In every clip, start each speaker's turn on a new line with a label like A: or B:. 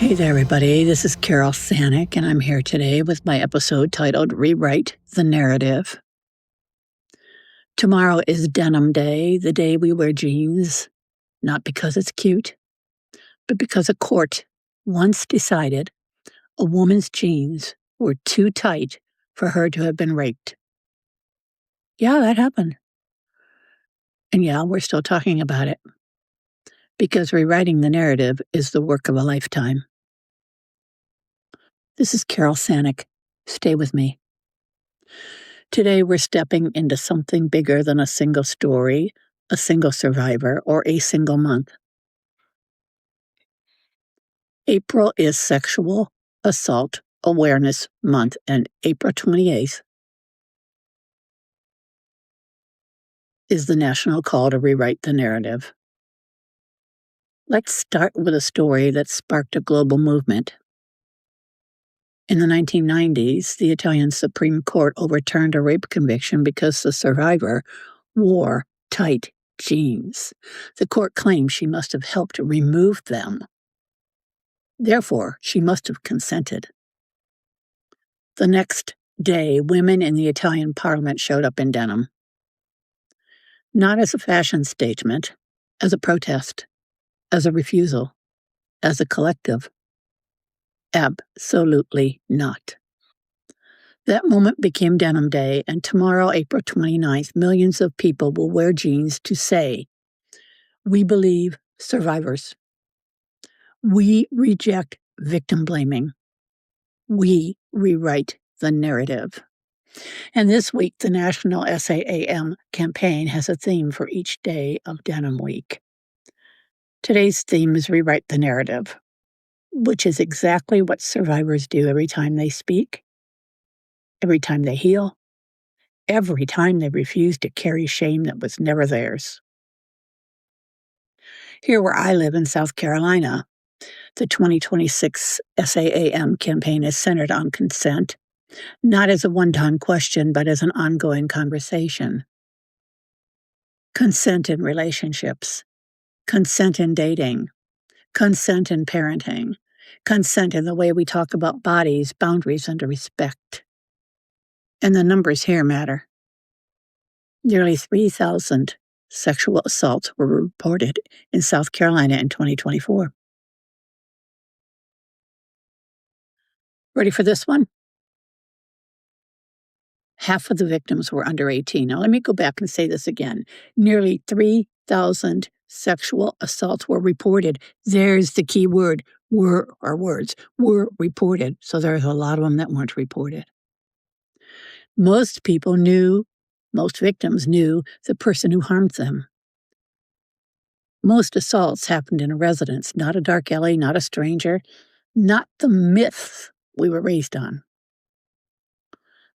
A: Hey there, everybody. This is Carol Sanick, and I'm here today with my episode titled Rewrite the Narrative. Tomorrow is Denim Day, the day we wear jeans, not because it's cute, but because a court once decided a woman's jeans were too tight for her to have been raped. Yeah, that happened. And yeah, we're still talking about it. Because rewriting the narrative is the work of a lifetime. This is Carol Sanick. Stay with me. Today, we're stepping into something bigger than a single story, a single survivor, or a single month. April is Sexual Assault Awareness Month, and April 28th is the national call to rewrite the narrative. Let's start with a story that sparked a global movement. In the 1990s, the Italian Supreme Court overturned a rape conviction because the survivor wore tight jeans. The court claimed she must have helped remove them. Therefore, she must have consented. The next day, women in the Italian parliament showed up in denim. Not as a fashion statement, as a protest, as a refusal, as a collective. Absolutely not. That moment became Denim Day, and tomorrow, April 29th, millions of people will wear jeans to say, "We believe survivors. We reject victim blaming. We rewrite the narrative." And this week, the National SAAM campaign has a theme for each day of Denim Week. Today's theme is Rewrite the Narrative, which is exactly what survivors do every time they speak, every time they heal, every time they refuse to carry shame that was never theirs. Here where I live in South Carolina, the 2026 SAAM campaign is centered on consent, not as a one-time question, but as an ongoing conversation. Consent in relationships, consent in dating, consent in parenting, consent in the way we talk about bodies, boundaries, and respect. And the numbers here matter. Nearly 3,000 sexual assaults were reported in South Carolina in 2024. Ready for this one? Half of the victims were under 18. Now, let me go back and say this again. Nearly 3,000 sexual assaults were reported. There's the key word, were reported. So there's a lot of them that weren't reported. Most victims knew the person who harmed them. Most assaults happened in a residence, not a dark alley, not a stranger, not the myth we were raised on.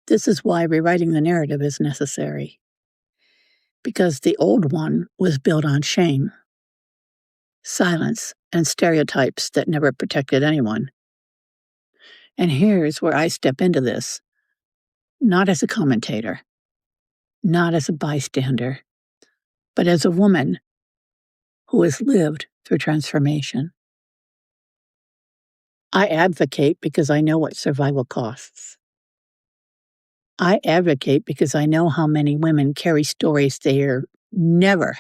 A: This is why rewriting the narrative is necessary. Because the old one was built on shame, silence, and stereotypes that never protected anyone. And here's where I step into this, not as a commentator, not as a bystander, but as a woman who has lived through transformation. I advocate because I know what survival costs. I advocate because I know how many women carry stories they're never,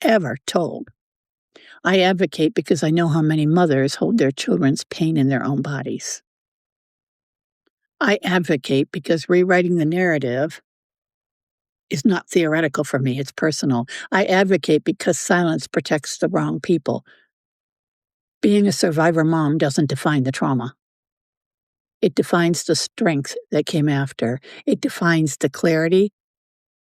A: ever told. I advocate because I know how many mothers hold their children's pain in their own bodies. I advocate because rewriting the narrative is not theoretical for me, it's personal. I advocate because silence protects the wrong people. Being a survivor mom doesn't define the trauma. It defines the strength that came after. It defines the clarity,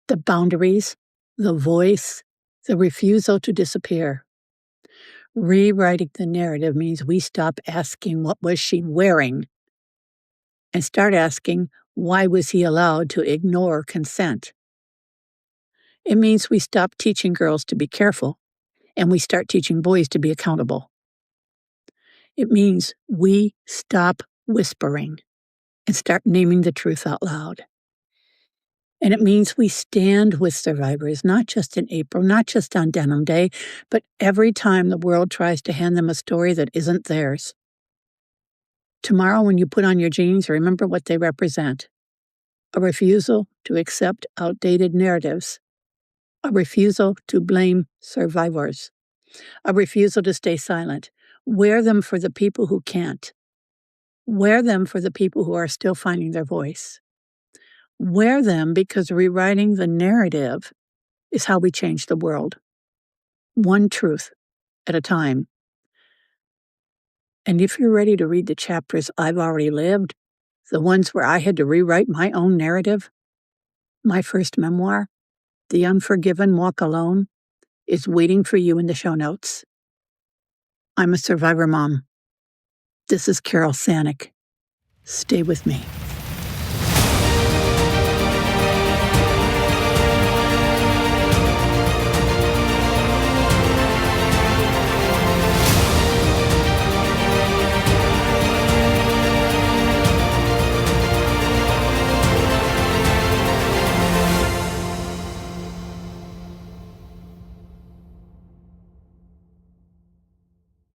A: the boundaries, the voice, the refusal to disappear. Rewriting the narrative means we stop asking, what was she wearing? And start asking, why was he allowed to ignore consent? It means we stop teaching girls to be careful, and we start teaching boys to be accountable. It means we stop whispering and start naming the truth out loud. And it means we stand with survivors, not just in April, not just on Denim Day, but every time the world tries to hand them a story that isn't theirs. Tomorrow, when you put on your jeans, remember what they represent: a refusal to accept outdated narratives, a refusal to blame survivors, a refusal to stay silent. Wear them for the people who can't. Wear them for the people who are still finding their voice. Wear them because rewriting the narrative is how we change the world, one truth at a time. And if you're ready to read the chapters I've already lived, the ones where I had to rewrite my own narrative, my first memoir, The Unforgiven Walk Alone, is waiting for you in the show notes. I'm a survivor mom. This is Carol Sanick. Stay with me.